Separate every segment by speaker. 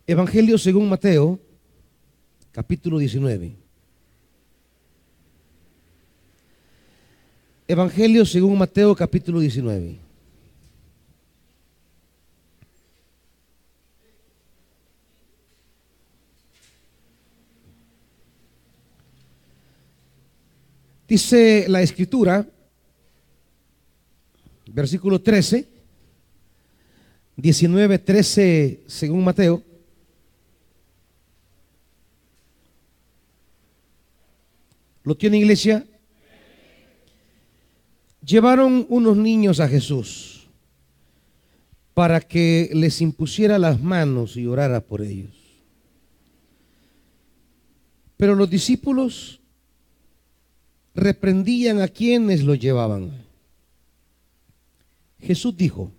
Speaker 1: Evangelio según Mateo, capítulo 19. Evangelio según Mateo, capítulo 19. Dice la Escritura, versículo 13, 19, 13 según Mateo. ¿Lo tiene, iglesia? Llevaron unos niños a Jesús para que les impusiera las manos y orara por ellos. Pero los discípulos reprendían a quienes lo llevaban. Jesús dijo: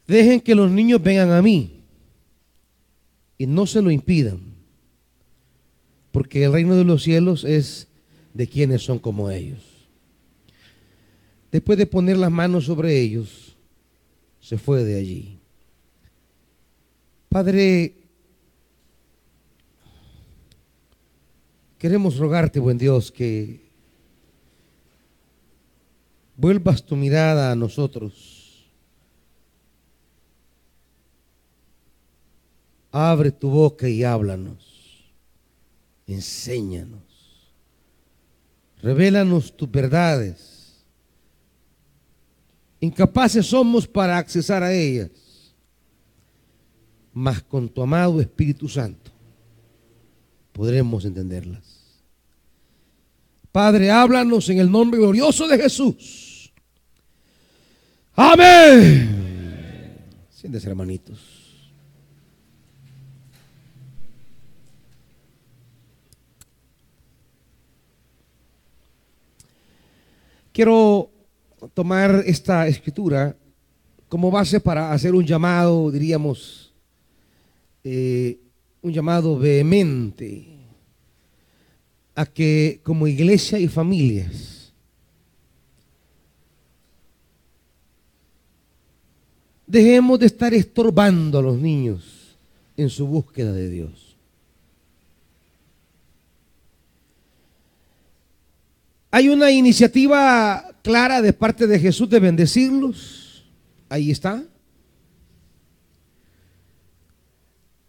Speaker 1: dejen que los niños vengan a mí y no se lo impidan, porque el reino de los cielos es de quienes son como ellos. Después de poner las manos sobre ellos, se fue de allí. Padre, queremos rogarte, buen Dios, que vuelvas tu mirada a nosotros. Abre tu boca y háblanos. Enséñanos. Revélanos tus verdades. Incapaces somos para accesar a ellas, mas con tu amado Espíritu Santo podremos entenderlas. Padre, háblanos en el nombre glorioso de Jesús. Amén. Siéntese, hermanitos. Quiero tomar esta escritura como base para hacer un llamado, diríamos, un llamado vehemente a que como iglesia y familias dejemos de estar estorbando a los niños en su búsqueda de Dios. Hay una iniciativa clara de parte de Jesús de bendecirlos. Ahí está.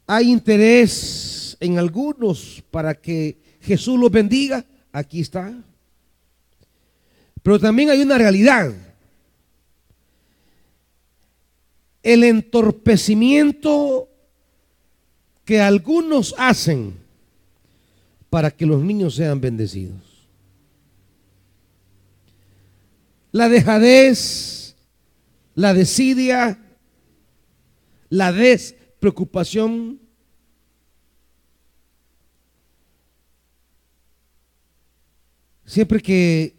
Speaker 1: Hay interés en algunos para que Jesús los bendiga. Aquí está. Pero también hay una realidad. El entorpecimiento que algunos hacen para que los niños sean bendecidos. La dejadez, la desidia, la despreocupación. Siempre que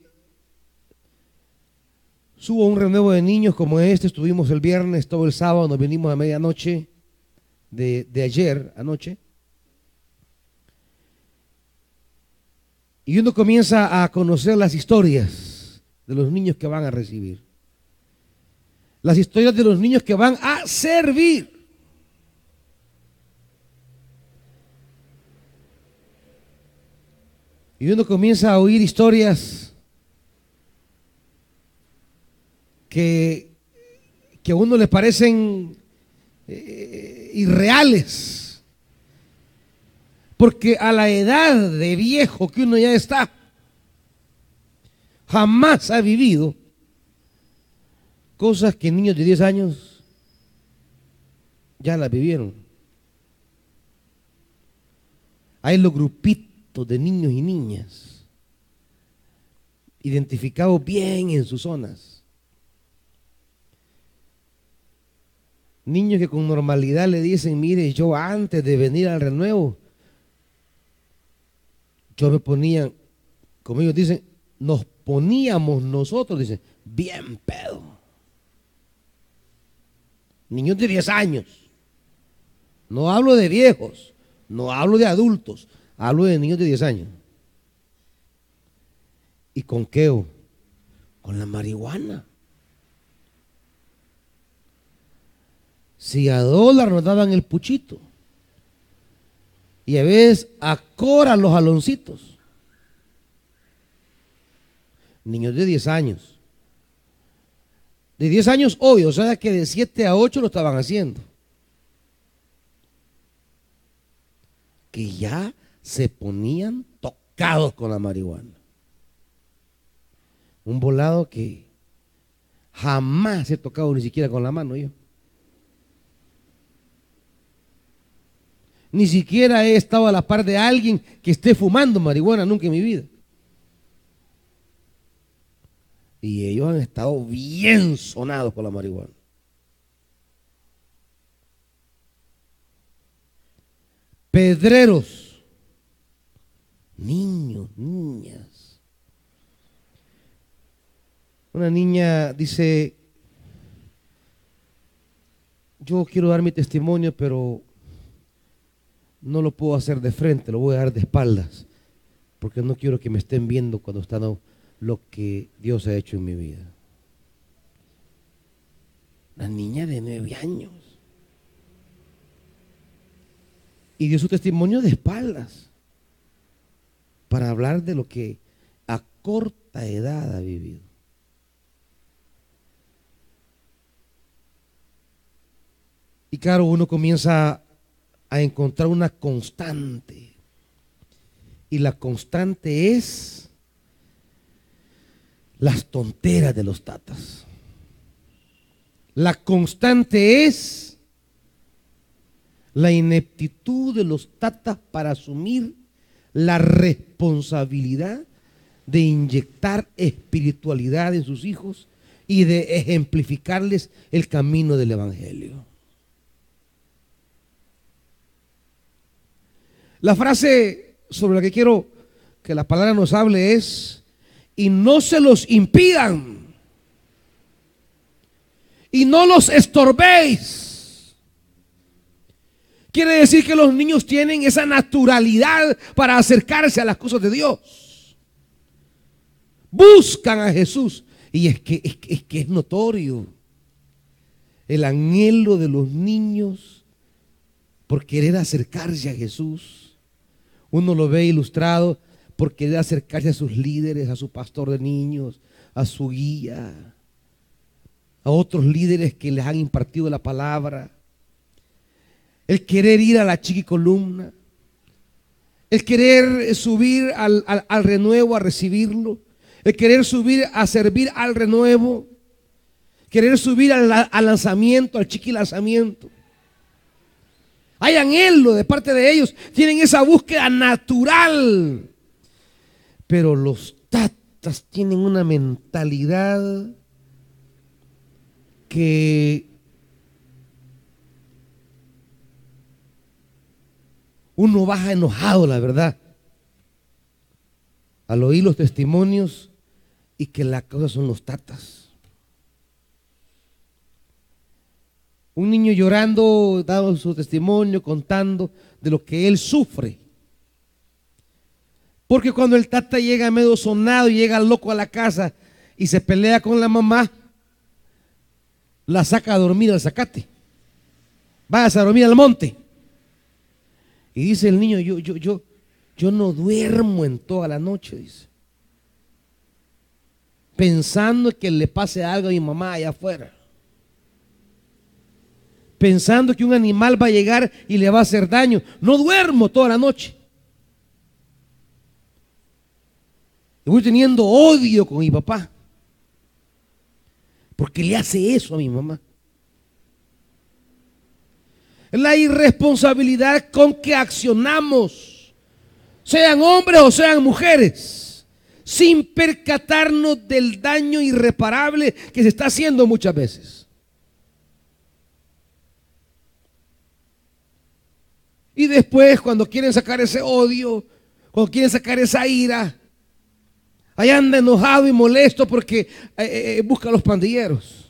Speaker 1: subo un renuevo de niños como este, estuvimos el viernes, todo el sábado, nos venimos a medianoche de ayer anoche. Y uno comienza a conocer las historias de los niños que van a recibir. Las historias de los niños que van a servir. Y uno comienza a oír historias que a uno le parecen irreales. Porque a la edad de viejo que uno ya está, jamás ha vivido cosas que niños de 10 años ya las vivieron. Hay los grupitos de niños y niñas identificados bien en sus zonas. Niños que con normalidad le dicen: mire, yo antes de venir al renuevo, yo me ponía, como ellos dicen, nos poníamos nosotros, dicen, bien pedo. Niños de 10 años. No hablo de viejos, no hablo de adultos, hablo de niños de 10 años. ¿Y con qué? Con la marihuana. Si a dólar nos daban el puchito. Y a veces a cora los jaloncitos. Niños de 10 años. De 10 años hoy, o sea que de 7 a 8 lo estaban haciendo. Que ya se ponían tocados con la marihuana. Un volado que jamás he tocado ni siquiera con la mano yo. Ni siquiera he estado a la par de alguien que esté fumando marihuana nunca en mi vida. Y ellos han estado bien sonados con la marihuana. Pedreros, niños, niñas. Una niña dice, yo quiero dar mi testimonio, pero no lo puedo hacer de frente, lo voy a dar de espaldas, porque no quiero que me estén viendo cuando están lo que Dios ha hecho en mi vida. Una niña de 9 años. Y dio su testimonio de espaldas para hablar de lo que a corta edad ha vivido. Y claro, uno comienza a encontrar una constante. Y la constante es las tonteras de los tatas. La constante es la ineptitud de los tatas para asumir la responsabilidad de inyectar espiritualidad en sus hijos y de ejemplificarles el camino del evangelio. La frase sobre la que quiero que la palabra nos hable es: y no se los impidan, y no los estorbéis. Quiere decir que los niños tienen esa naturalidad para acercarse a las cosas de Dios. Buscan a Jesús. Y es que es notorio el anhelo de los niños por querer acercarse a Jesús. Uno lo ve ilustrado por querer acercarse a sus líderes, a su pastor de niños, a su guía, a otros líderes que les han impartido la palabra. El querer ir a la chiquicolumna, el querer subir al renuevo a recibirlo, el querer subir a servir al renuevo, querer subir al lanzamiento, al chiquilanzamiento. Hay anhelo de parte de ellos, tienen esa búsqueda natural. Pero los tatas tienen una mentalidad que uno baja enojado, la verdad, al oír los testimonios y que la causa son los tatas. Un niño llorando, dando su testimonio, contando de lo que él sufre. Porque cuando el tata llega medio sonado y llega loco a la casa y se pelea con la mamá, la saca a dormir al zacate. Váyase a dormir al monte. Y dice el niño, yo no duermo en toda la noche, dice. Pensando que le pase algo a mi mamá allá afuera. Pensando que un animal va a llegar y le va a hacer daño. No duermo toda la noche. Y voy teniendo odio con mi papá. Porque le hace eso a mi mamá. La irresponsabilidad con que accionamos, sean hombres o sean mujeres, sin percatarnos del daño irreparable que se está haciendo muchas veces. Y después, cuando quieren sacar ese odio, cuando quieren sacar esa ira, ahí anda enojado y molesto porque busca a los pandilleros.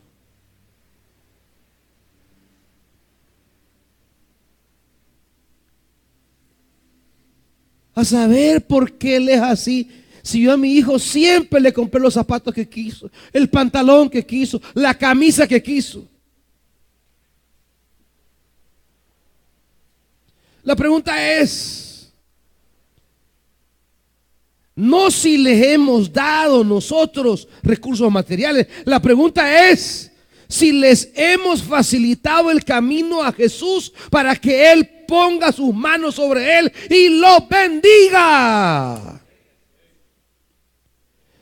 Speaker 1: A saber por qué él es así. Si yo a mi hijo siempre le compré los zapatos que quiso, el pantalón que quiso, la camisa que quiso. La pregunta es, no si les hemos dado nosotros recursos materiales. La pregunta es si les hemos facilitado el camino a Jesús para que Él ponga sus manos sobre él y lo bendiga.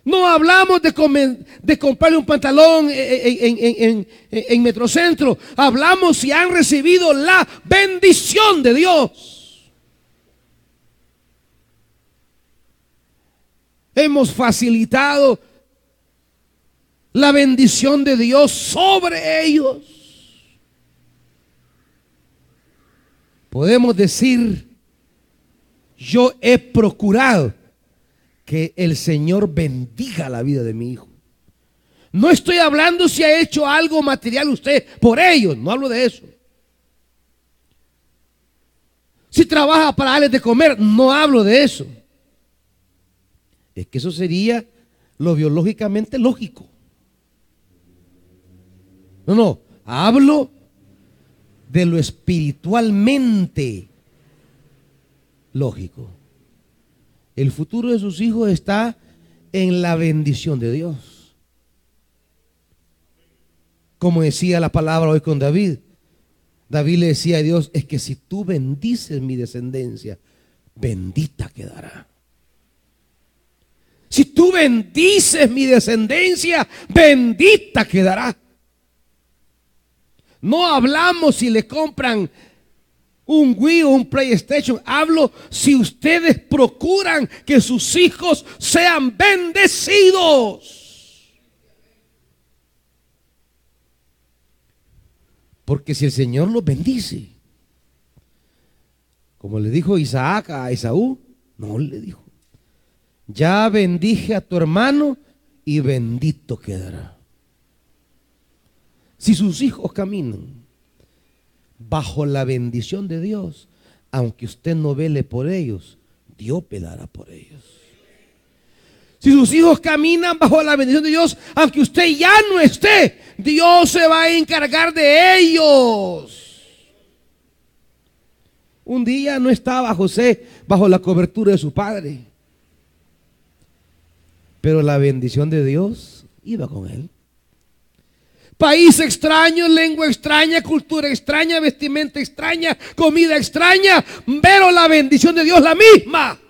Speaker 1: No hablamos de comprarle un pantalón en Metrocentro. Hablamos si han recibido la bendición de Dios. Hemos facilitado la bendición de Dios sobre ellos. Podemos decir, yo he procurado que el Señor bendiga la vida de mi hijo. No estoy hablando si ha hecho algo material usted por ellos, no hablo de eso. Si trabaja para darles de comer, no hablo de eso. Es que eso sería lo biológicamente lógico. No, hablo de lo espiritualmente lógico. El futuro de sus hijos está en la bendición de Dios. Como decía la palabra hoy con David. David le decía a Dios, es que si tú bendices mi descendencia, bendita quedará. Si tú bendices mi descendencia, bendita quedará. No hablamos si le compran un Wii o un PlayStation. Hablo si ustedes procuran que sus hijos sean bendecidos. Porque si el Señor los bendice, como le dijo Isaac a Esaú, no le dijo, ya bendije a tu hermano y bendito quedará. Si sus hijos caminan bajo la bendición de Dios, aunque usted no vele por ellos, Dios velará por ellos. Si sus hijos caminan bajo la bendición de Dios, aunque usted ya no esté, Dios se va a encargar de ellos. Un día no estaba José bajo la cobertura de su padre, pero la bendición de Dios iba con él. País extraño, lengua extraña, cultura extraña, vestimenta extraña, comida extraña, pero la bendición de Dios la misma.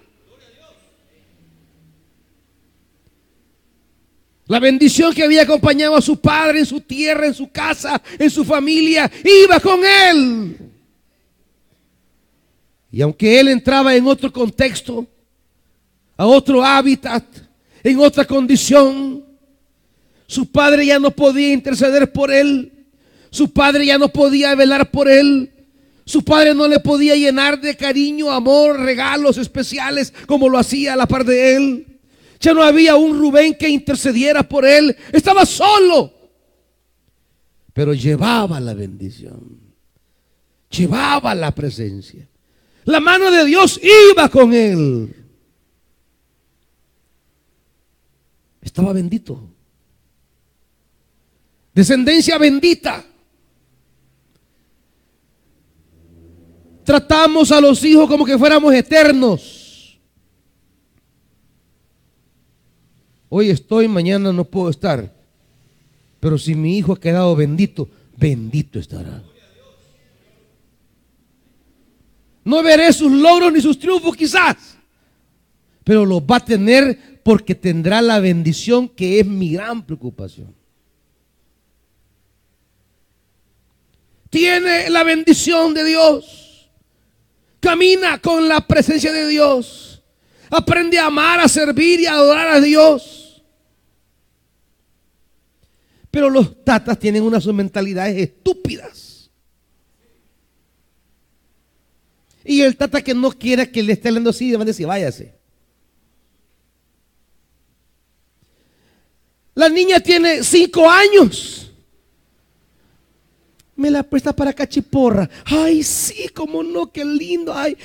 Speaker 1: La bendición que había acompañado a su padre en su tierra, en su casa, en su familia, iba con él. Y aunque él entraba en otro contexto, a otro hábitat, en otra condición, su padre ya no podía interceder por él. Su padre ya no podía velar por él. Su padre no le podía llenar de cariño, amor, regalos especiales como lo hacía a la par de él. Ya no había un Rubén que intercediera por él. Estaba solo. Pero llevaba la bendición. Llevaba la presencia. La mano de Dios iba con él. Estaba bendito. Descendencia bendita. Tratamos a los hijos como que fuéramos eternos. Hoy estoy, mañana no puedo estar. Pero si mi hijo ha quedado bendito, bendito estará. No veré sus logros ni sus triunfos quizás, pero los va a tener porque tendrá la bendición que es mi gran preocupación. Tiene la bendición de Dios. Camina con la presencia de Dios. Aprende a amar, a servir y a adorar a Dios. Pero los tatas tienen unas mentalidades estúpidas. Y el tata que no quiera que le esté hablando así, va a decir, váyase. La niña tiene 5 años. Me la presta para cachiporra. Ay, sí, cómo no, qué lindo. Ay,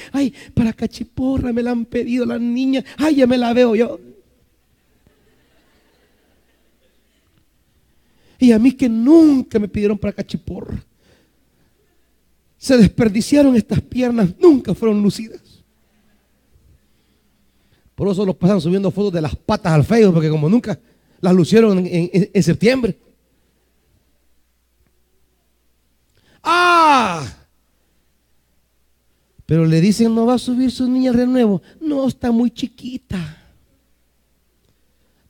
Speaker 1: para cachiporra me la han pedido las niñas. Ay, ya me la veo yo. Y a mí que nunca me pidieron para cachiporra. Se desperdiciaron estas piernas, nunca fueron lucidas. Por eso los pasan subiendo fotos de las patas al Facebook, porque como nunca las lucieron en septiembre. Pero le dicen, no va a subir su niña al renuevo. No, está muy chiquita.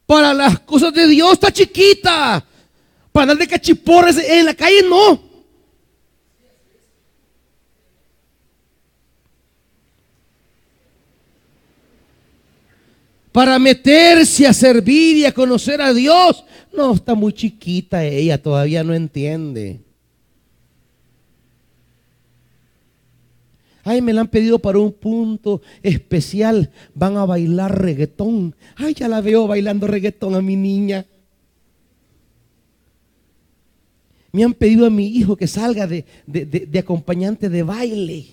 Speaker 1: Para las cosas de Dios está chiquita. Para andar de cachiporras en la calle, no. Para meterse a servir y a conocer a Dios, no, está muy chiquita ella, todavía no entiende. Ay, me la han pedido para un punto especial. Van a bailar reggaetón. Ay, ya la veo bailando reggaetón a mi niña. Me han pedido a mi hijo que salga de acompañante de baile.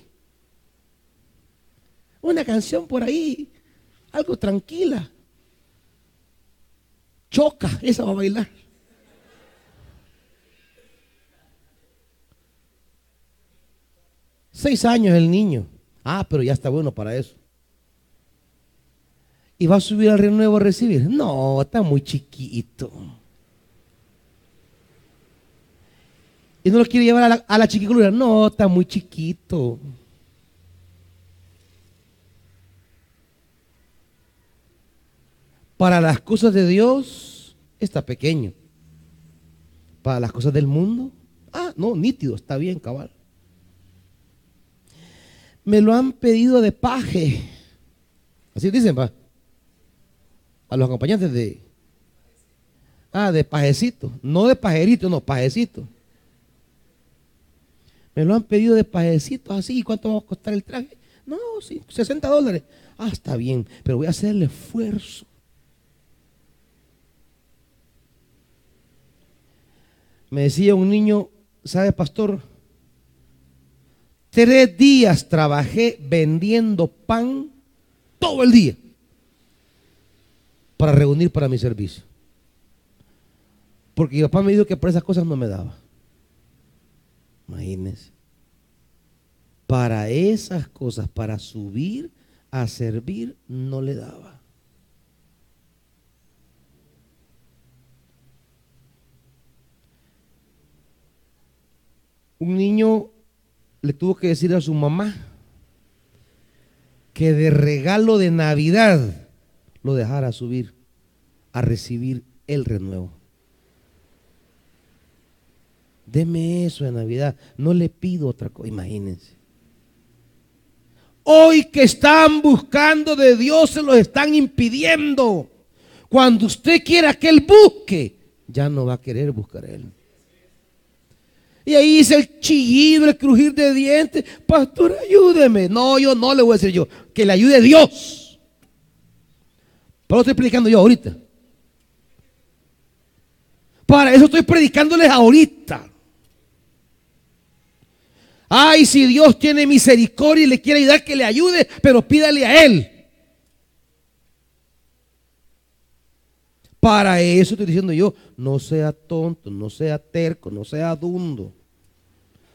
Speaker 1: Una canción por ahí, algo tranquila. Choca, esa va a bailar. Seis años el niño. Pero ya está bueno para eso. ¿Y va a subir al renuevo a recibir? No, está muy chiquito. ¿Y no lo quiere llevar a la chiquiclura? No, está muy chiquito. Para las cosas de Dios está pequeño. Para las cosas del mundo, no, nítido, está bien, cabal. Me lo han pedido de paje. Así dicen, pa. A los acompañantes de pajecito. No de pajerito, no, pajecito. Me lo han pedido de pajecito así. ¿Cuánto va a costar el traje? No, sí, $60. Está bien, pero voy a hacer el esfuerzo. Me decía un niño, ¿sabe, pastor? 3 días trabajé vendiendo pan todo el día para reunir para mi servicio. Porque mi papá me dijo que por esas cosas no me daba. Imagínense. Para esas cosas, para subir a servir, no le daba. Un niño le tuvo que decir a su mamá que de regalo de Navidad lo dejara subir a recibir el renuevo. Deme eso de Navidad, no le pido otra cosa, imagínense. Hoy que están buscando de Dios se lo están impidiendo. Cuando usted quiera que Él busque, ya no va a querer buscar a Él. Y ahí dice el chillido, el crujir de dientes. Pastor, ayúdeme. No, yo no le voy a decir yo. Que le ayude Dios. Pero lo estoy predicando yo ahorita. Para eso estoy predicándoles ahorita. Ay, si Dios tiene misericordia y le quiere ayudar, que le ayude, pero pídale a Él. Para eso estoy diciendo yo, no sea tonto, no sea terco, no sea dundo.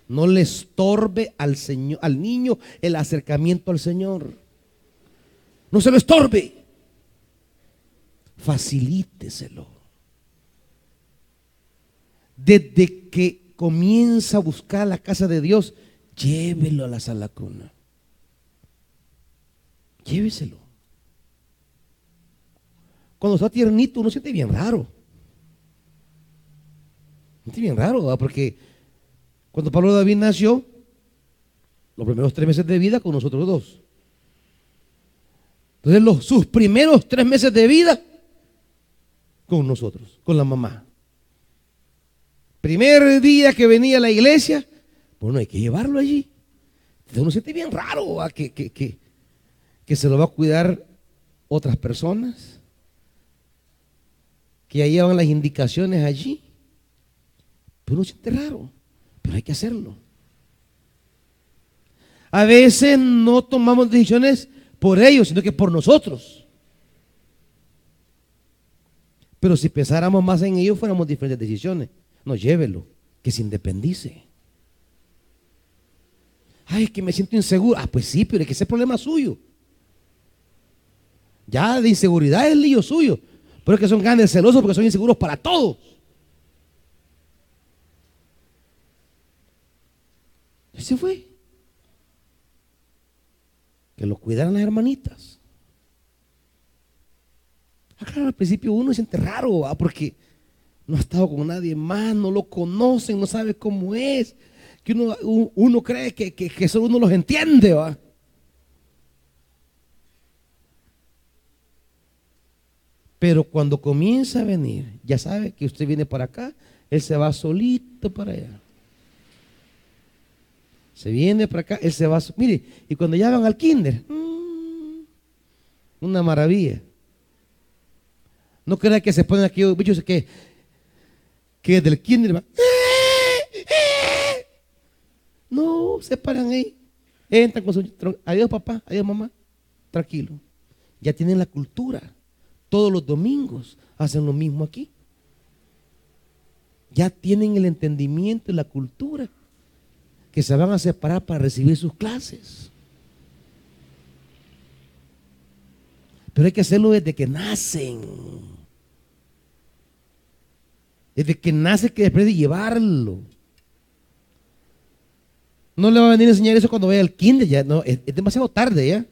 Speaker 1: No le estorbe al Señor, al niño, el acercamiento al Señor. No se lo estorbe. Facilíteselo. Desde que comienza a buscar la casa de Dios, llévelo a la sala cuna. Lléveselo. Cuando está tiernito uno siente bien raro. Siente bien raro, ¿verdad? Porque cuando Pablo David nació, los primeros 3 meses de vida con nosotros dos. Entonces sus primeros 3 meses de vida con nosotros, con la mamá. Primer día que venía a la iglesia, bueno, hay que llevarlo allí. Entonces uno siente bien raro, ¿verdad? Que se lo va a cuidar otras personas, que ya llevan las indicaciones allí. Pero uno siente raro, pero hay que hacerlo. A veces no tomamos decisiones por ellos, sino que por nosotros. Pero si pensáramos más en ellos, fuéramos diferentes decisiones. No, llévelo, que se independice. Ay, es que me siento inseguro. Ah, pues sí, pero es que ese es problema suyo. Ya de inseguridad es el lío suyo. Pero es que son grandes celosos porque son inseguros para todos. Y se fue. Que lo cuidaran las hermanitas. Ah, claro, al principio uno se siente raro, ¿va? Porque no ha estado con nadie más, no lo conocen, no sabe cómo es. Que uno cree que solo uno los entiende, ¿va? Pero cuando comienza a venir, ya sabe que usted viene para acá, él se va solito para allá. Se viene para acá, él se va. Mire, y cuando ya van al kinder, una maravilla. No crea que se ponen aquellos bichos que del kinder van. No, se paran ahí. Entran con su. Adiós papá, adiós mamá. Tranquilo. Ya tienen la cultura. Todos los domingos hacen lo mismo aquí. Ya tienen el entendimiento y la cultura que se van a separar para recibir sus clases. Pero hay que hacerlo desde que nacen. Desde que nace, que después de llevarlo. No le va a venir a enseñar eso cuando vaya al kinder, ya no, es demasiado tarde ya.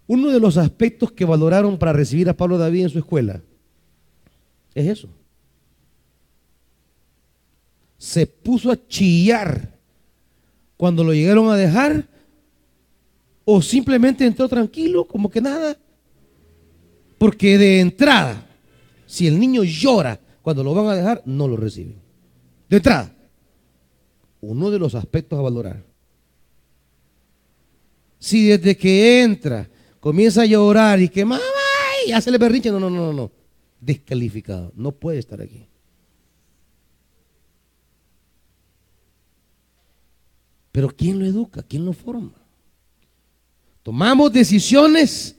Speaker 1: Uno de los aspectos que valoraron para recibir a Pablo David en su escuela es eso. Se puso a chillar cuando lo llegaron a dejar, o simplemente entró tranquilo, como que nada. Porque de entrada, si el niño llora cuando lo van a dejar, no lo reciben. De entrada, uno de los aspectos a valorar. Si desde que entra comienza a llorar y que mamá, y hace el berrinche, no. Descalificado, no puede estar aquí. Pero ¿quién lo educa? ¿Quién lo forma? Tomamos decisiones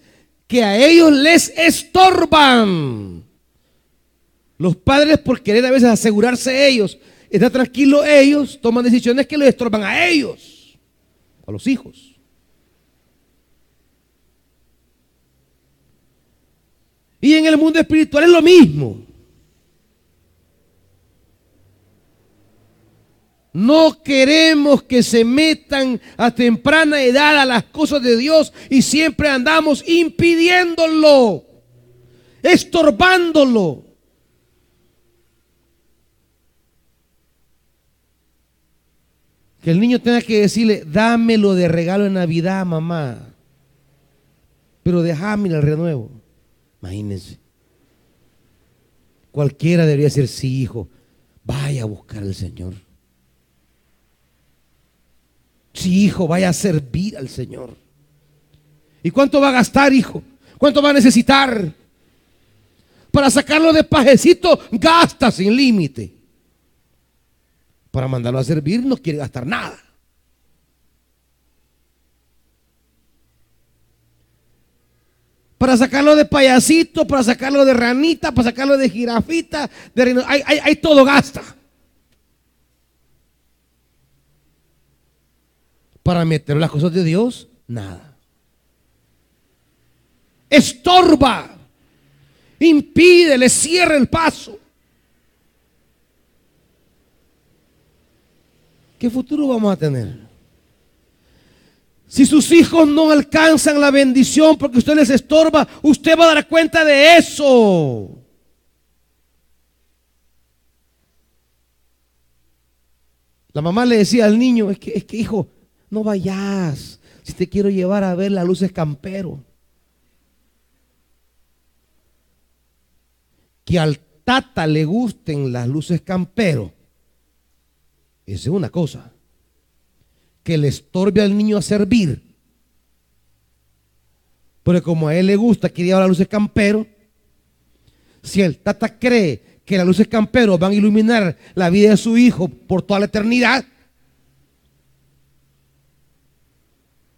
Speaker 1: que a ellos les estorban. Los padres, por querer a veces asegurarse ellos, estar tranquilos ellos, toman decisiones que les estorban a ellos, a los hijos. Y en el mundo espiritual es lo mismo. No queremos que se metan a temprana edad a las cosas de Dios y siempre andamos impidiéndolo, estorbándolo. Que el niño tenga que decirle, dámelo de regalo en Navidad, mamá, pero déjame el renuevo. Imagínense. Cualquiera debería decir, sí, hijo, vaya a buscar al Señor. Sí, hijo, vaya a servir al Señor. ¿Y cuánto va a gastar, hijo? ¿Cuánto va a necesitar? Para sacarlo de pajecito, gasta sin límite. Para mandarlo a servir no quiere gastar nada. Para sacarlo de payasito, para sacarlo de ranita, para sacarlo de jirafita, hay todo gasta. Para meter las cosas de Dios, nada. Estorba, impide, le cierra el paso. ¿Qué futuro vamos a tener? Si sus hijos no alcanzan la bendición porque usted les estorba, usted va a dar cuenta de eso. La mamá le decía al niño, es que hijo, no vayas, si te quiero llevar a ver las luces campero. Que al tata le gusten las luces campero, esa es una cosa. Que le estorbe al niño a servir, porque como a él le gusta que lleva las luces campero, si el tata cree que las luces campero van a iluminar la vida de su hijo por toda la eternidad,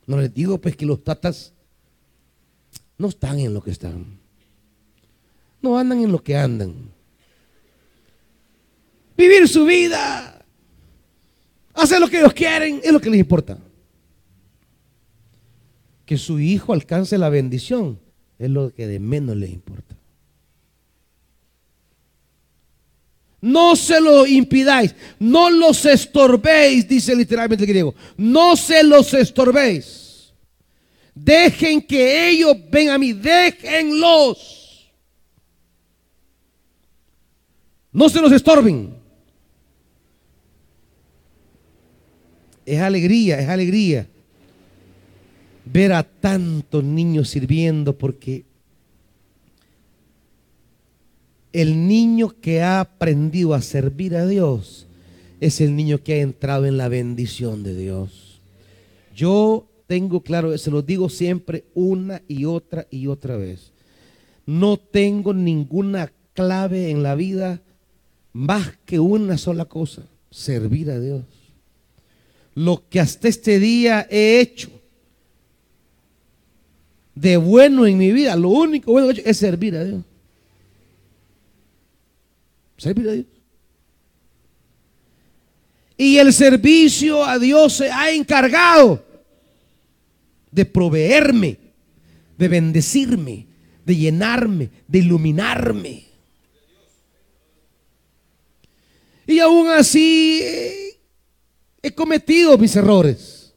Speaker 1: no les digo pues que los tatas no están en lo que están, no andan en lo que andan. vivir su vida, hacer lo que ellos quieren, es lo que les importa. Que su hijo alcance la bendición es lo que de menos les importa. No se lo impidáis, no los estorbéis, dice literalmente el griego. No se los estorbéis. Dejen que ellos vengan a mí, déjenlos. No se los estorben. Es alegría ver a tantos niños sirviendo, porque el niño que ha aprendido a servir a Dios es el niño que ha entrado en la bendición de Dios. Yo tengo claro, se lo digo siempre una y otra vez. No tengo ninguna clave en la vida más que una sola cosa: servir a Dios. Lo que hasta este día he hecho de bueno en mi vida, lo único bueno que he hecho es servir a Dios. Servir a Dios. Y el servicio a Dios se ha encargado de proveerme, de bendecirme, de llenarme, de iluminarme. Y aún así he cometido mis errores.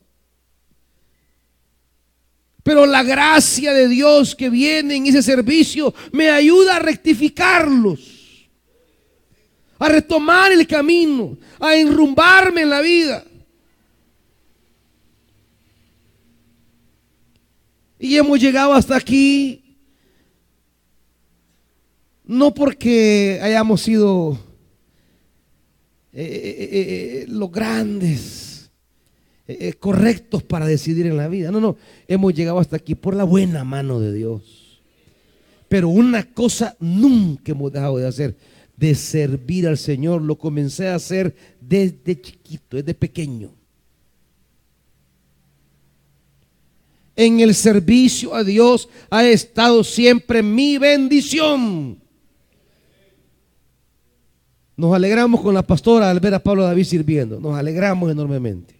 Speaker 1: Pero la gracia de Dios que viene en ese servicio me ayuda a rectificarlos, a retomar el camino, a enrumbarme en la vida. Y hemos llegado hasta aquí no porque hayamos sido los grandes, correctos para decidir en la vida. No, hemos llegado hasta aquí por la buena mano de Dios. Pero una cosa nunca hemos dejado de hacer: de servir al Señor. Lo comencé a hacer desde chiquito, desde pequeño. En el servicio a Dios ha estado siempre mi bendición. Nos alegramos con la pastora al ver a Pablo David sirviendo. Nos alegramos enormemente.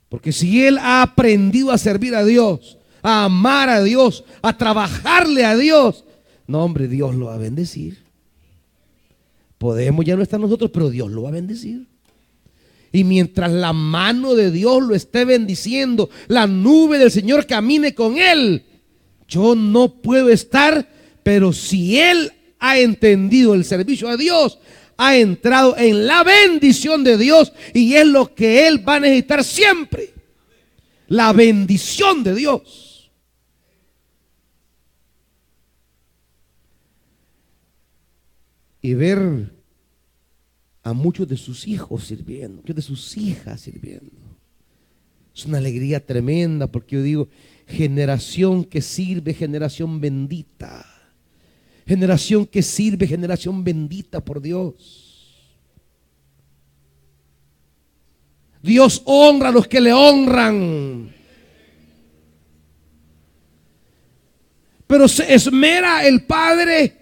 Speaker 1: Porque si él ha aprendido a servir a Dios, a amar a Dios, a trabajarle a Dios, no, hombre, Dios lo va a bendecir. Podemos ya no estar nosotros, pero Dios lo va a bendecir. Y mientras la mano de Dios lo esté bendiciendo, la nube del Señor camine con él, yo no puedo estar. Pero si él ha entendido el servicio a Dios, ha entrado en la bendición de Dios, y es lo que él va a necesitar siempre: la bendición de Dios. Y ver a muchos de sus hijos sirviendo, muchas de sus hijas sirviendo, es una alegría tremenda, porque yo digo: generación que sirve, generación bendita. Generación que sirve, generación bendita por Dios. Dios honra a los que le honran. Pero se esmera el padre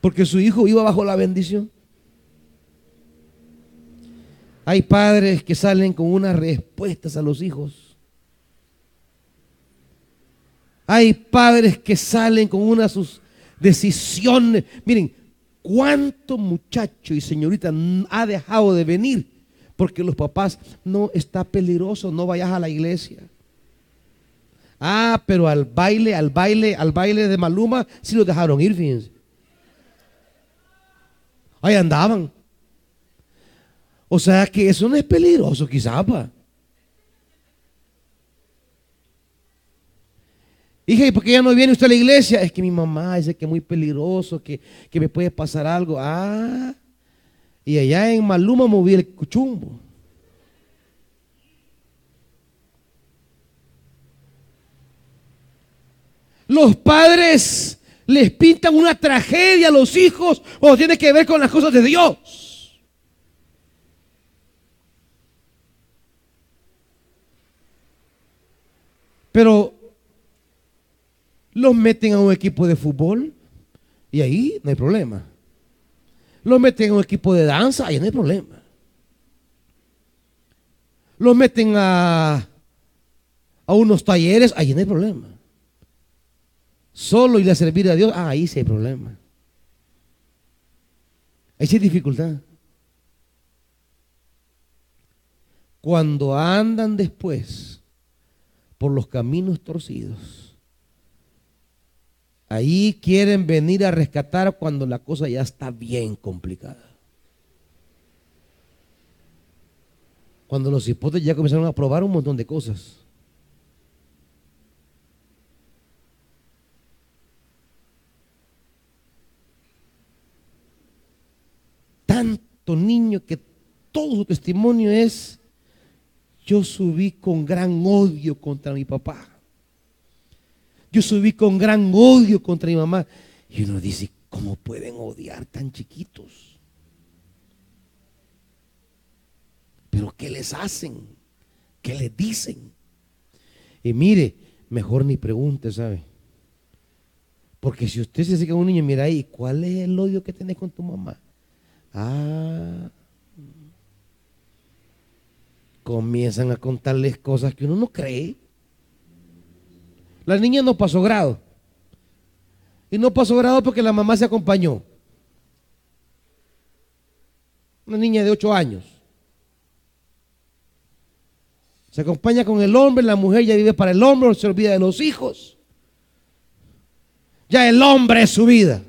Speaker 1: porque su hijo iba bajo la bendición. Hay padres que salen con unas respuestas a los hijos. Hay padres que salen con unas sus decisiones. Miren, cuánto muchacho y señorita ha dejado de venir porque los papás: no, está peligroso, no vayas a la iglesia. Ah, pero al baile de Maluma sí los dejaron ir, fíjense. Ahí andaban. O sea que eso no es peligroso, quizás, pa. Hija, ¿y por qué ya no viene usted a la iglesia? Es que mi mamá dice que es muy peligroso, que me puede pasar algo. Ah, y allá en Maluma moví el cuchumbo. Los padres les pintan una tragedia a los hijos o tiene que ver con las cosas de Dios. Pero los meten a un equipo de fútbol y ahí no hay problema. Los meten en un equipo de danza, ahí no hay problema. Los meten a unos talleres, ahí no hay problema. Solo ir a servir a Dios, ahí sí hay problema. Ahí sí hay dificultad. Cuando andan después por los caminos torcidos, ahí quieren venir a rescatar cuando la cosa ya está bien complicada. Cuando los hipotes ya comenzaron a probar un montón de cosas. Tanto niño que todo su testimonio es: yo subí con gran odio contra mi papá. Yo subí con gran odio contra mi mamá. Y uno dice, ¿cómo pueden odiar tan chiquitos? Pero ¿qué les hacen? ¿Qué les dicen? Y mire, mejor ni pregunte, ¿sabe? Porque si usted se acerca a un niño, mira ahí, ¿cuál es el odio que tenés con tu mamá? Comienzan a contarles cosas que uno no cree. La niña no pasó grado. Y no pasó grado porque la mamá se acompañó. Una niña de 8 años. Se acompaña con el hombre, la mujer ya vive para el hombre, se olvida de los hijos. Ya el hombre es su vida.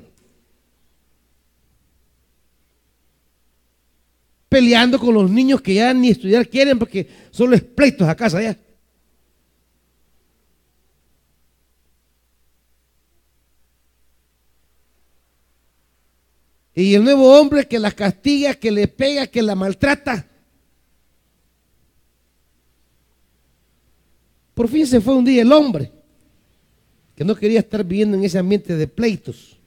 Speaker 1: Peleando con los niños que ya ni estudiar quieren porque son los pleitos a casa ya. Y el nuevo hombre que la castiga, que le pega, que la maltrata. Por fin se fue un día el hombre, que no quería estar viviendo en ese ambiente de pleitos.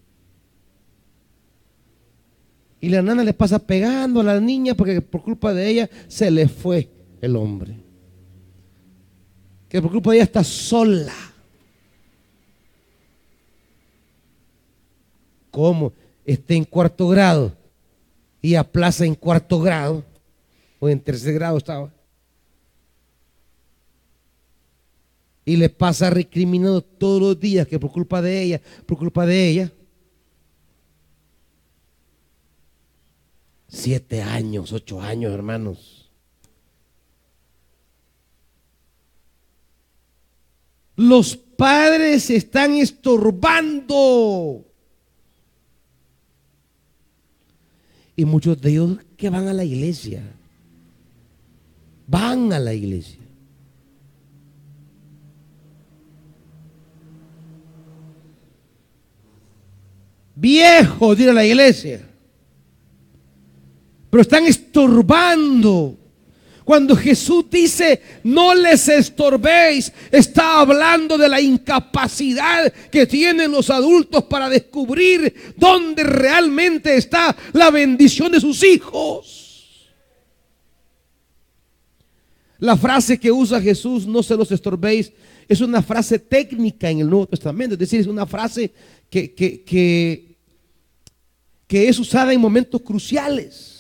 Speaker 1: Y la nana le pasa pegando a la niña porque por culpa de ella se le fue el hombre. Que por culpa de ella está sola. ¿Cómo? Está en 4º grado y aplaza en 4º grado o en 3er grado estaba. Y le pasa recriminando todos los días que por culpa de ella, por culpa de ella. 7 años, 8 años, hermanos. Los padres están estorbando. Y muchos de ellos que van a la iglesia. Van a la iglesia. Viejos de ir a la iglesia. Pero están estorbando. Cuando Jesús dice no les estorbéis, está hablando de la incapacidad que tienen los adultos para descubrir dónde realmente está la bendición de sus hijos. La frase que usa Jesús, no se los estorbéis, es una frase técnica en el Nuevo Testamento. Es decir, es una frase que es usada en momentos cruciales.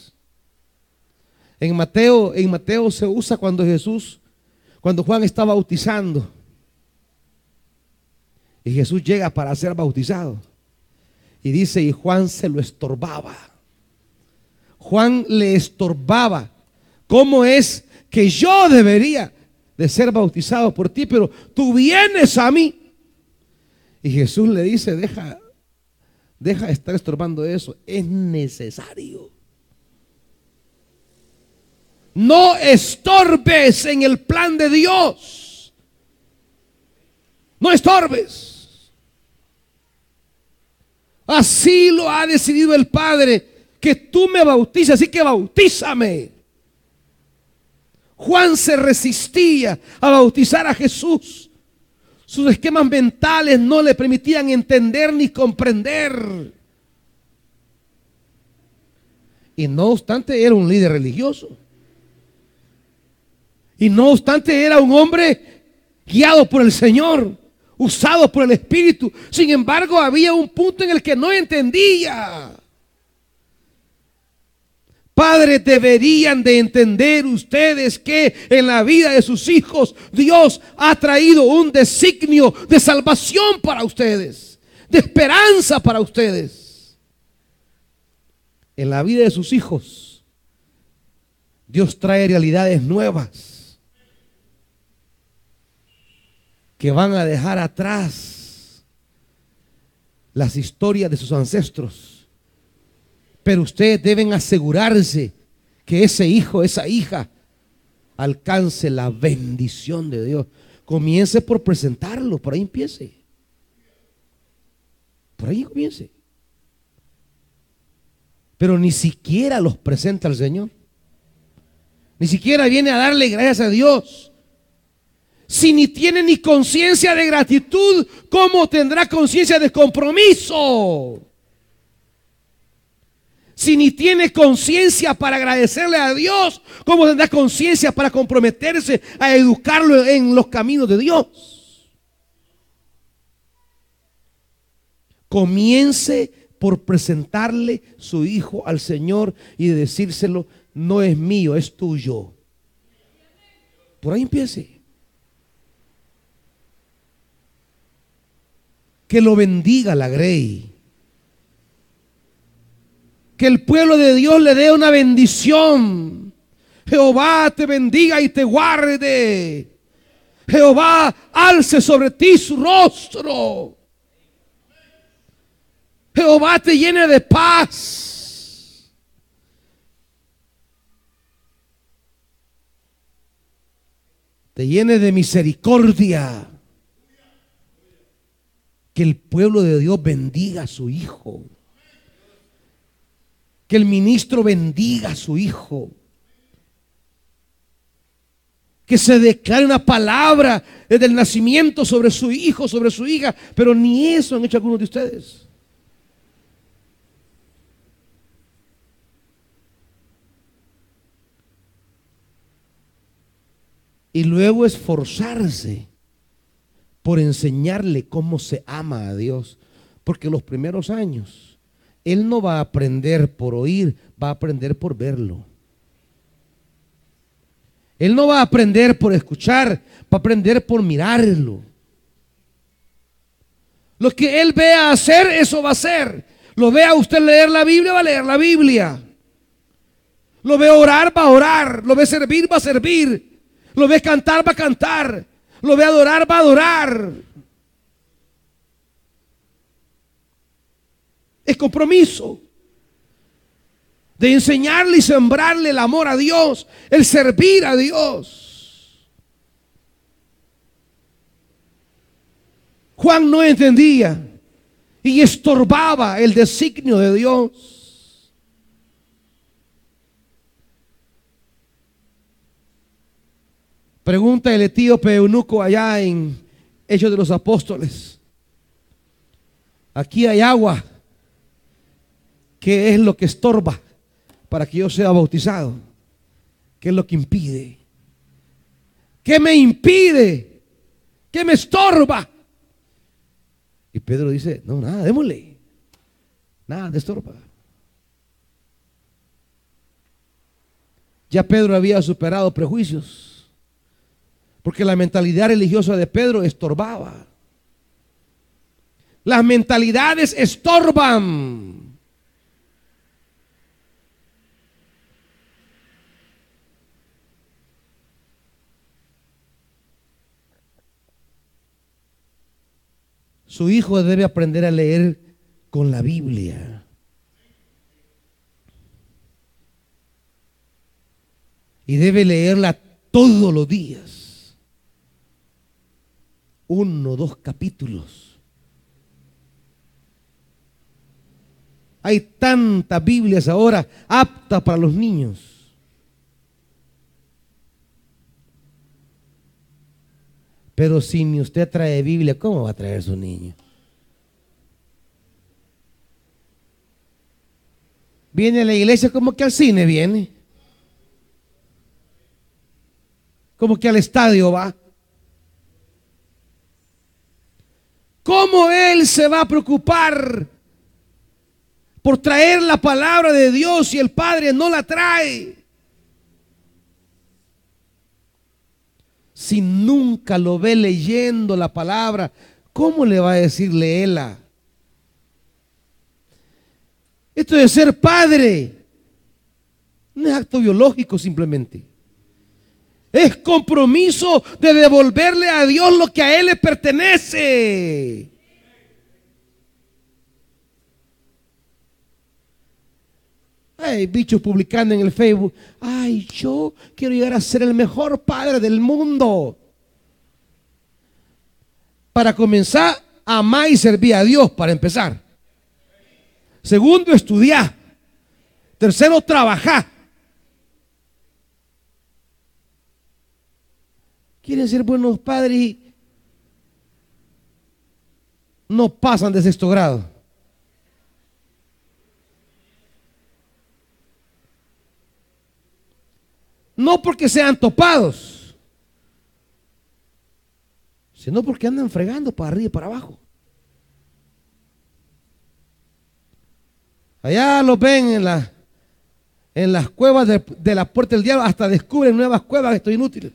Speaker 1: En Mateo se usa cuando Juan está bautizando. Y Jesús llega para ser bautizado. Y dice, y Juan se lo estorbaba. Juan le estorbaba. ¿Cómo es que yo debería de ser bautizado por ti, pero tú vienes a mí? Y Jesús le dice, deja de estar estorbando eso. Es necesario. No estorbes en el plan de Dios. No estorbes. Así lo ha decidido el Padre, que tú me bautices, así que bautízame. Juan se resistía a bautizar a Jesús. Sus esquemas mentales no le permitían entender ni comprender. Y no obstante era un líder religioso. Y no obstante era un hombre guiado por el Señor, usado por el Espíritu. Sin embargo, había un punto en el que no entendía. Padres, deberían de entender ustedes que en la vida de sus hijos Dios ha traído un designio de salvación para ustedes, de esperanza para ustedes. En la vida de sus hijos Dios trae realidades nuevas que van a dejar atrás las historias de sus ancestros. Pero ustedes deben asegurarse que ese hijo, esa hija, alcance la bendición de Dios. Comience por presentarlo, por ahí empiece. Por ahí comience. Pero ni siquiera los presenta el Señor. Ni siquiera viene a darle gracias a Dios. Si ni tiene ni conciencia de gratitud, ¿cómo tendrá conciencia de compromiso? Si ni tiene conciencia para agradecerle a Dios, ¿cómo tendrá conciencia para comprometerse a educarlo en los caminos de Dios? Comience por presentarle su hijo al Señor y decírselo: no es mío, es tuyo. Por ahí empiece. Que lo bendiga la Grey. Que el pueblo de Dios le dé una bendición. Jehová te bendiga y te guarde. Jehová alce sobre ti su rostro. Jehová te llene de paz. Te llene de misericordia. Que el pueblo de Dios bendiga a su hijo. Que el ministro bendiga a su hijo. Que se declare una palabra desde el nacimiento sobre su hijo, sobre su hija. Pero ni eso han hecho algunos de ustedes. Y luego esforzarse por enseñarle cómo se ama a Dios. Porque los primeros años él no va a aprender por oír, va a aprender por verlo. Él no va a aprender por escuchar, va a aprender por mirarlo. Lo que él vea hacer, eso va a hacer. Lo vea usted leer la Biblia, va a leer la Biblia. Lo ve orar, va a orar. Lo ve servir, va a servir. Lo ve cantar, va a cantar. Lo ve adorar, va a adorar. Es compromiso de enseñarle y sembrarle el amor a Dios, el servir a Dios. Juan no entendía y estorbaba el designio de Dios. Pregunta el etíope eunuco allá en Hechos de los Apóstoles: aquí hay agua, ¿qué es lo que estorba para que yo sea bautizado? ¿Qué es lo que impide? ¿Qué me impide? ¿Qué me estorba? Y Pedro dice: no, nada, démosle. Nada de estorba. Ya Pedro había superado prejuicios, porque la mentalidad religiosa de Pedro estorbaba. Las mentalidades estorban. Su hijo debe aprender a leer con la Biblia. Y debe leerla todos los días. 1 o 2 capítulos. Hay tantas Biblias ahora aptas para los niños. Pero si ni usted trae Biblia, ¿cómo va a traer su niño? Viene a la iglesia como que al cine viene. Como que al estadio va. ¿Cómo él se va a preocupar por traer la palabra de Dios y el Padre no la trae? Si nunca lo ve leyendo la palabra, ¿cómo le va a decir léela? Esto de ser padre no es acto biológico simplemente. Es compromiso de devolverle a Dios lo que a Él le pertenece. Hay bichos publicando en el Facebook: ay, yo quiero llegar a ser el mejor padre del mundo. Para comenzar, amar y servir a Dios, para empezar. Segundo, estudiar. Tercero, trabajar. Quieren ser buenos padres y no pasan de sexto grado. No porque sean topados, sino porque andan fregando para arriba y para abajo. Allá los ven en las cuevas de la puerta del diablo, hasta descubren nuevas cuevas. Esto es inútil.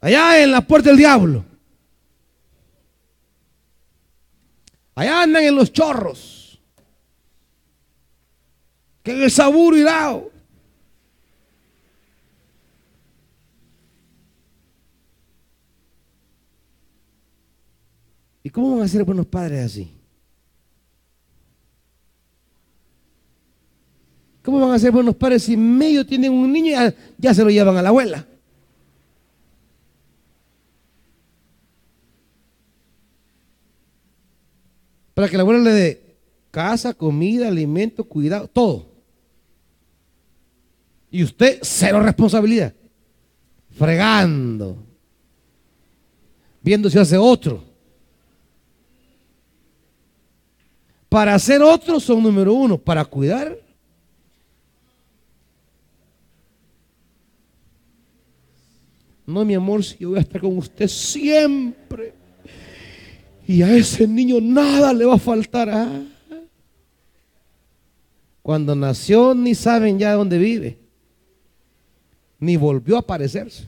Speaker 1: Allá en la puerta del diablo, allá andan en los chorros, que en el saburo irao. ¿Y cómo van a ser buenos padres así? ¿Cómo van a ser buenos padres si en medio tienen un niño y ya se lo llevan a la abuela? Para que la abuela le dé casa, comida, alimento, cuidado, todo. Y usted, cero responsabilidad. Fregando. Viendo si hace otro. Para hacer otro son número uno. Para cuidar. No, mi amor, si yo voy a estar con usted siempre. Y a ese niño nada le va a faltar. Cuando nació ni saben ya dónde vive. Ni volvió a aparecerse.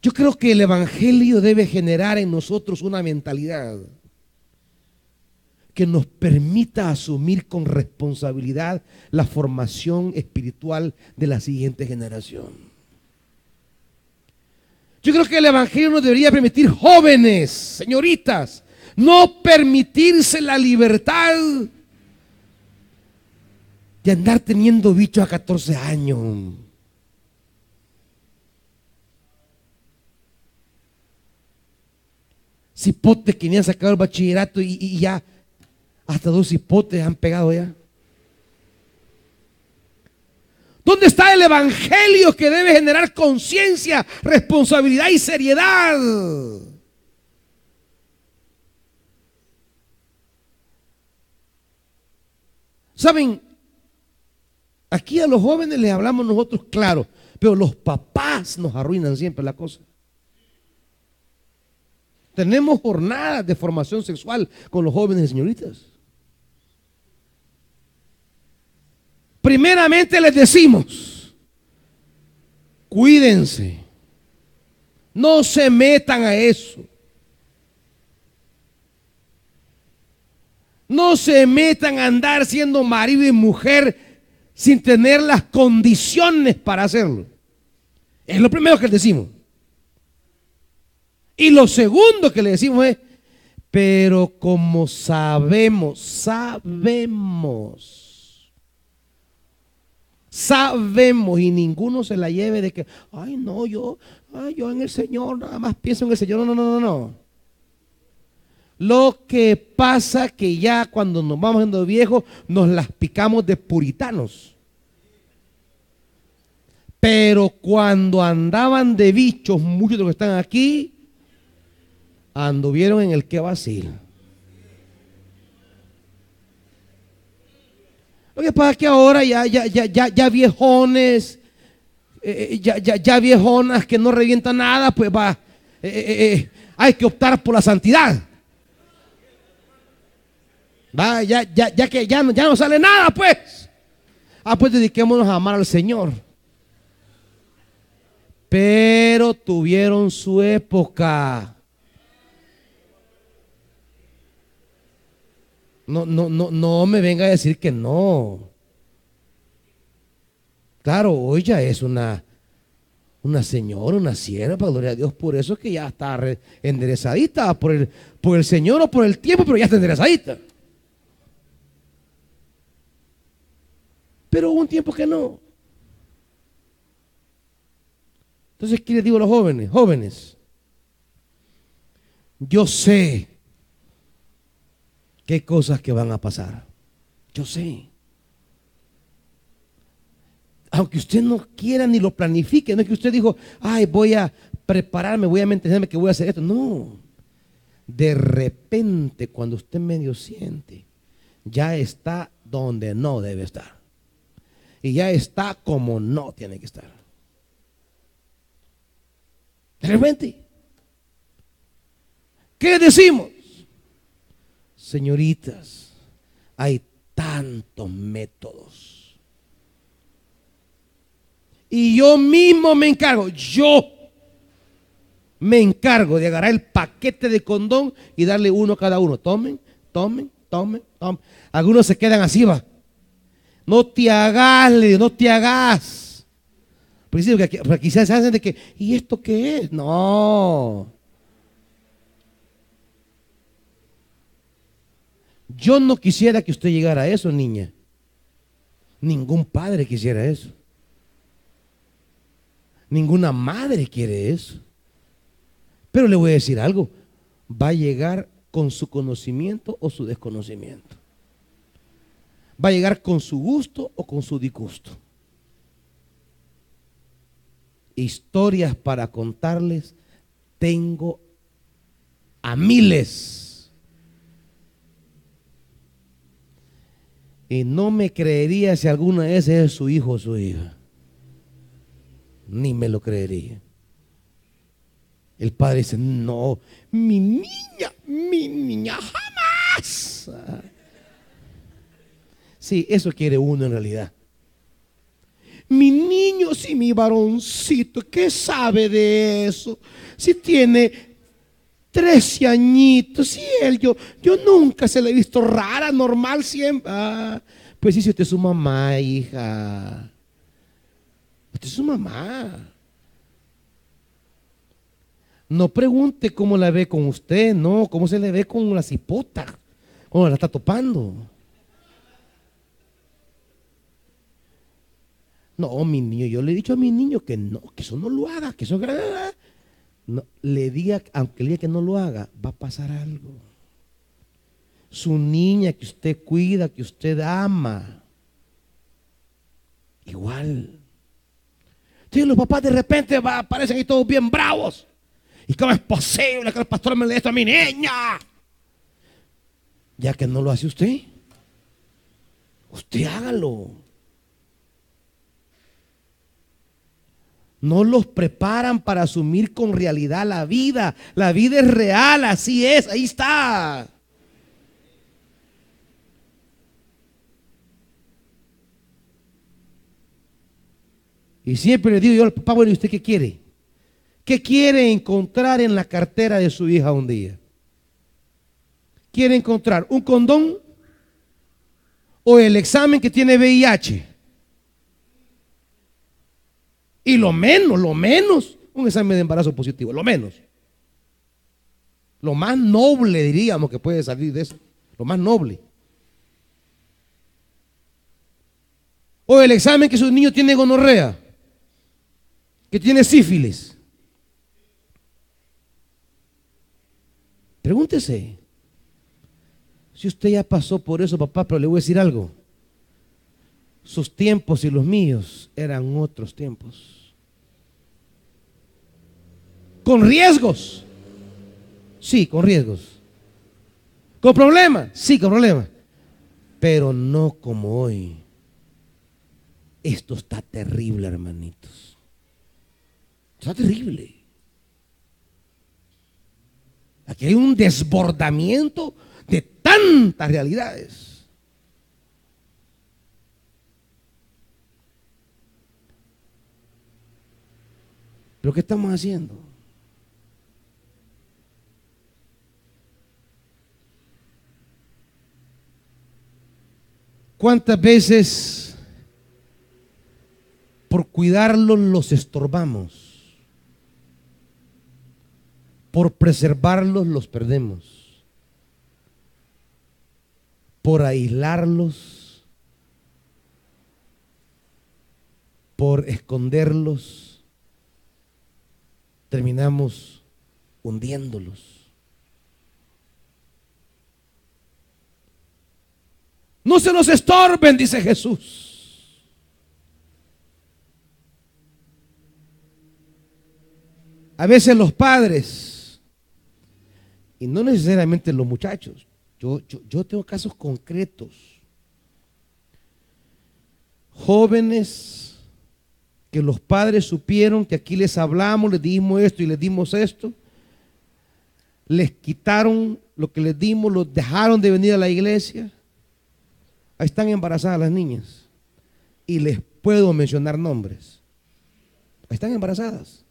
Speaker 1: Yo creo que el Evangelio debe generar en nosotros una mentalidad que nos permita asumir con responsabilidad la formación espiritual de la siguiente generación. Yo creo que el Evangelio nos debería permitir, jóvenes, señoritas, no permitirse la libertad de andar teniendo bichos a 14 años. Cipotes que ni han sacado el bachillerato y ya hasta 2 cipotes han pegado ya. ¿Dónde está el Evangelio que debe generar conciencia, responsabilidad y seriedad? ¿Saben? Aquí a los jóvenes les hablamos nosotros claro, pero los papás nos arruinan siempre la cosa. Tenemos jornadas de formación sexual con los jóvenes y señoritas. Primeramente les decimos: cuídense, no se metan a eso. No se metan a andar siendo marido y mujer sin tener las condiciones para hacerlo. Es lo primero que les decimos. Y lo segundo que le decimos es: pero como sabemos y ninguno se la lleve de que, ay no, yo en el Señor, nada más pienso en el Señor. No. Lo que pasa que ya cuando nos vamos siendo viejos nos las picamos de puritanos. Pero cuando andaban de bichos, muchos de los que están aquí anduvieron en el que vacil. Lo que pasa es que ahora ya viejones, ya viejonas que no revientan nada, pues va, hay que optar por la santidad. Va, ya que ya no sale nada, pues. Pues dediquémonos a amar al Señor. Pero tuvieron su época. No me venga a decir que no. Claro, hoy ya es una señora, una sierva, gloria a Dios, por eso es que ya está enderezadita por el Señor o por el tiempo, pero ya está enderezadita. Pero hubo un tiempo que no. Entonces, ¿qué les digo a los jóvenes? Jóvenes, yo sé que hay cosas que van a pasar. Yo sé. Aunque usted no quiera ni lo planifique, no es que usted dijo, ay, voy a prepararme, voy a mantenerme que voy a hacer esto. No. De repente, cuando usted medio siente, ya está donde no debe estar. Y ya está como no tiene que estar. De repente. ¿Qué decimos? Señoritas, hay tantos métodos. Y yo mismo me encargo, de agarrar el paquete de condón y darle uno a cada uno. Tomen. Algunos se quedan así, va. No te hagas. Porque quizás se hacen de que, ¿y esto qué es? No. Yo no quisiera que usted llegara a eso, niña. Ningún padre quisiera eso. Ninguna madre quiere eso. Pero le voy a decir algo. Va a llegar con su conocimiento o su desconocimiento. Va a llegar con su gusto o con su disgusto. Historias para contarles tengo a miles. Y no me creería si alguna de esas es su hijo o su hija. Ni me lo creería. El padre dice, no, mi niña jamás. Sí, eso quiere uno en realidad. Mi niño, sí, mi varoncito, ¿qué sabe de eso? Si tiene 13 añitos, si yo nunca se le he visto rara, normal siempre. Pues sí, si usted es su mamá, hija. Usted es su mamá. No pregunte cómo la ve con usted, no, cómo se le ve con la cipota, cómo la está topando. No, mi niño, yo le he dicho a mi niño que no, que eso no lo haga, que eso no, aunque le diga que no lo haga, va a pasar algo. Su niña que usted cuida, que usted ama, igual. Entonces los papás de repente aparecen ahí todos bien bravos. ¿Y cómo es posible que el pastor me le dé esto a mi niña? Ya que no lo hace usted, usted hágalo. No los preparan para asumir con realidad la vida. La vida es real, así es, ahí está. Y siempre le digo yo al papá, bueno, ¿y usted qué quiere? ¿Qué quiere encontrar en la cartera de su hija un día? ¿Quiere encontrar un condón o el examen que tiene VIH? Y lo menos, un examen de embarazo positivo, lo menos. Lo más noble, diríamos, que puede salir de eso. Lo más noble. O el examen que su niño tiene gonorrea, que tiene sífilis. Pregúntese. Si usted ya pasó por eso, papá, pero le voy a decir algo. Sus tiempos y los míos eran otros tiempos. Con riesgos. Sí, con riesgos. ¿Con problemas? Sí, con problemas. Pero no como hoy. Esto está terrible, hermanitos. Está terrible. Aquí hay un desbordamiento de tantas realidades. ¿Pero qué estamos haciendo? ¿Cuántas veces por cuidarlos los estorbamos? Por preservarlos los perdemos. Por aislarlos, por esconderlos, terminamos hundiéndolos. No se nos estorben, dice Jesús. A veces los padres, y no necesariamente los muchachos, yo tengo casos concretos. Jóvenes que los padres supieron que aquí les hablamos, les dimos esto y les dimos esto. Les quitaron lo que les dimos, los dejaron de venir a la iglesia. Ahí están embarazadas las niñas. Y les puedo mencionar nombres. Ahí están embarazadas.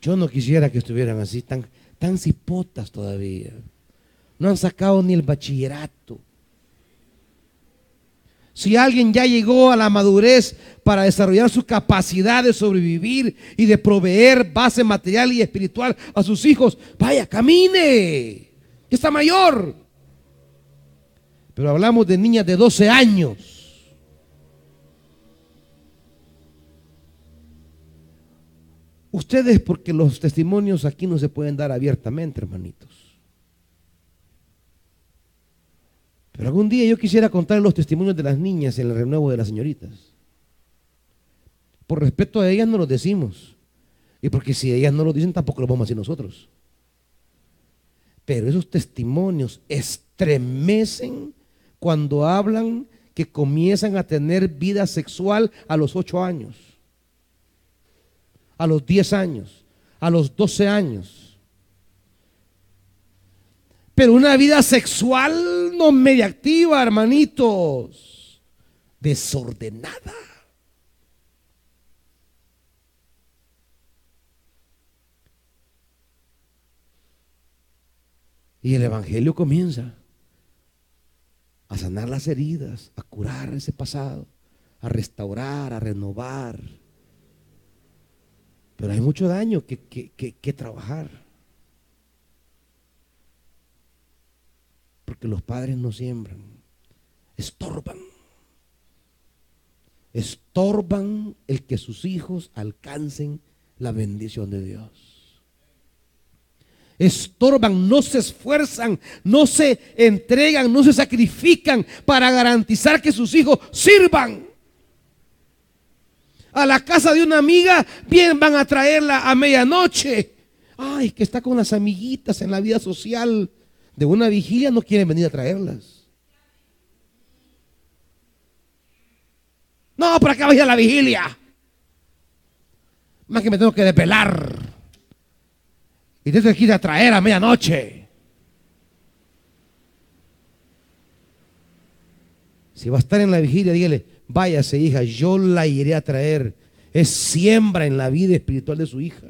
Speaker 1: Yo no quisiera que estuvieran así, tan cipotas todavía. No han sacado ni el bachillerato. Si alguien ya llegó a la madurez para desarrollar su capacidad de sobrevivir y de proveer base material y espiritual a sus hijos, vaya, camine. Que está mayor. Pero hablamos de niñas de 12 años. Ustedes, porque los testimonios aquí no se pueden dar abiertamente, hermanitos. Pero algún día yo quisiera contar los testimonios de las niñas en el renuevo de las señoritas. Por respeto a ellas no los decimos. Y porque si ellas no lo dicen, tampoco lo vamos a decir nosotros. Pero esos testimonios estremecen cuando hablan que comienzan a tener vida sexual a los 8 años, a los 10 años, a los 12 años. Pero una vida sexual no media activa, hermanitos, desordenada. Y el evangelio comienza a sanar las heridas, a curar ese pasado, a restaurar, a renovar. Pero hay mucho daño que trabajar. Porque los padres no siembran, estorban. Estorban el que sus hijos alcancen la bendición de Dios. Estorban, no se esfuerzan, no se entregan, no se sacrifican para garantizar que sus hijos sirvan. A la casa de una amiga, bien van a traerla a medianoche. Ay, que está con las amiguitas en la vida social. De una vigilia no quieren venir a traerlas. No, por acá vaya la vigilia. Más que me tengo que depelar. Y te que ir a traer a medianoche. Si va a estar en la vigilia, dígale, váyase hija, yo la iré a traer. Es siembra en la vida espiritual de su hija.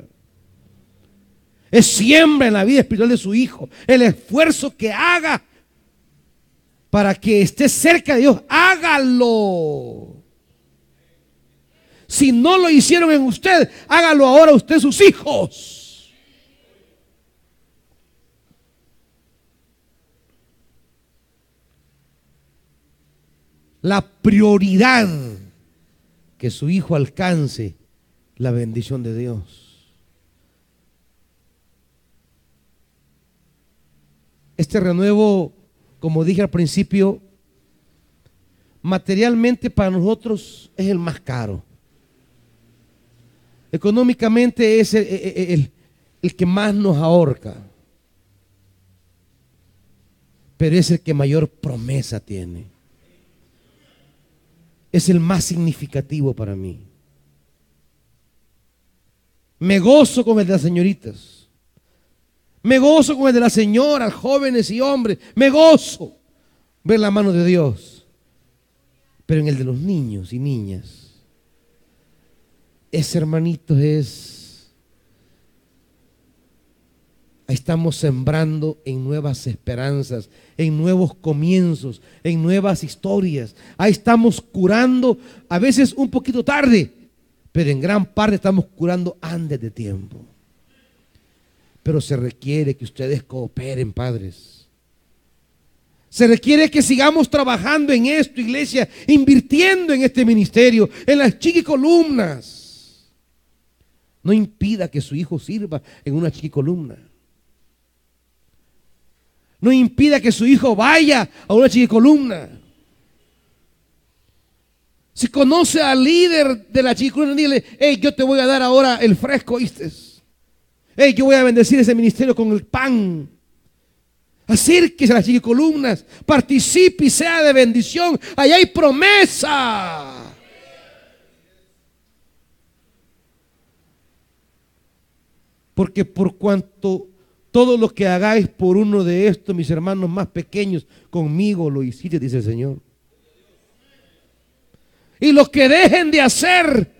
Speaker 1: Es siembra en la vida espiritual de su hijo. El esfuerzo que haga para que esté cerca de Dios, hágalo. Si no lo hicieron en usted, hágalo ahora usted, sus hijos. La prioridad que su hijo alcance la bendición de Dios. Este renuevo, como dije al principio, materialmente para nosotros es el más caro. Económicamente es el que más nos ahorca, pero es el que mayor promesa tiene. es el más significativo para mí. Me gozo con el de las señoritas. Me gozo con el de las señoras, jóvenes y hombres. Me gozo ver la mano de Dios. Pero en el de los niños y niñas, ese, hermanitos, ahí estamos sembrando en nuevas esperanzas, en nuevos comienzos, en nuevas historias. Ahí estamos curando, a veces un poquito tarde, pero en gran parte estamos curando antes de tiempo. Pero se requiere que ustedes cooperen, padres. Se requiere que sigamos trabajando en esto, iglesia, invirtiendo en este ministerio, en las chiquicolumnas. No impida que su hijo sirva en una chiquicolumna. No impida que su hijo vaya a una chiquicolumna. Si conoce al líder de la chiquicolumna, dile: hey, yo te voy a dar ahora el fresco, ¿viste? Hey, yo voy a bendecir ese ministerio con el pan. Acérquese a las chiquicolumnas, participe y sea de bendición. Allá hay promesa. Porque por cuanto todo lo que hagáis por uno de estos, mis hermanos más pequeños, conmigo lo hiciste, dice el Señor. Y lo que dejen de hacer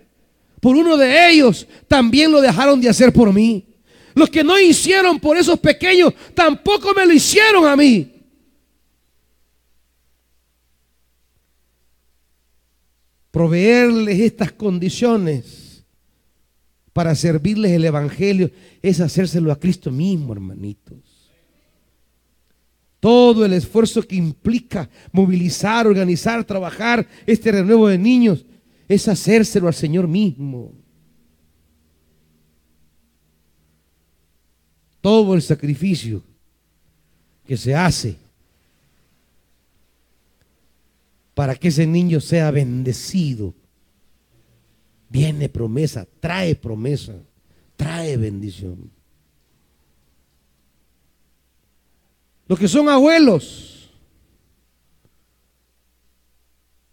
Speaker 1: por uno de ellos, también lo dejaron de hacer por mí. Los que no hicieron por esos pequeños, tampoco me lo hicieron a mí. Proveerles estas condiciones para servirles el evangelio es hacérselo a Cristo mismo, hermanitos. Todo el esfuerzo que implica movilizar, organizar, trabajar este renuevo de niños es hacérselo al Señor mismo. Todo el sacrificio que se hace para que ese niño sea bendecido, viene promesa, trae bendición. Los que son abuelos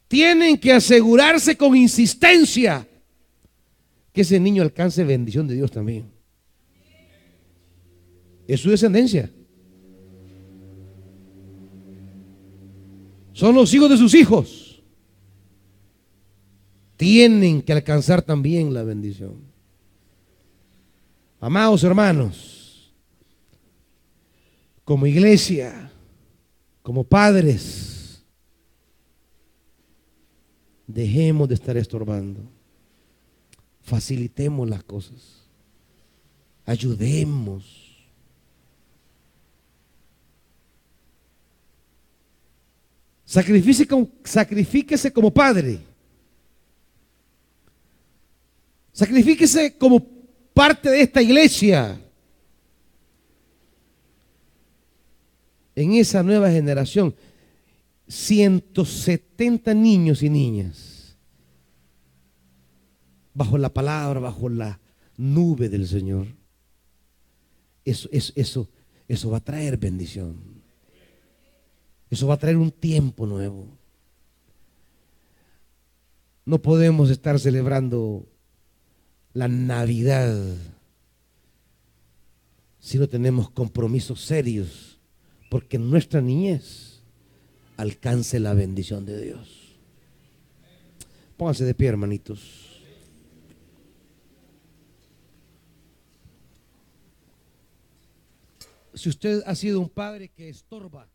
Speaker 1: tienen que asegurarse con insistencia que ese niño alcance bendición de Dios también. Es su descendencia. Son los hijos de sus hijos. Tienen que alcanzar también la bendición. Amados hermanos, como iglesia, como padres, dejemos de estar estorbando. Facilitemos las cosas. Ayudemos. Sacrifíquese como padre. Sacrifíquese como parte de esta iglesia. En esa nueva generación, 170 niños y niñas, bajo la palabra, bajo la nube del Señor. Eso va a traer bendición. Eso va a traer un tiempo nuevo. No podemos estar celebrando la Navidad si no tenemos compromisos serios, porque en nuestra niñez alcance la bendición de Dios. Pónganse de pie, hermanitos. Si usted ha sido un padre que estorba,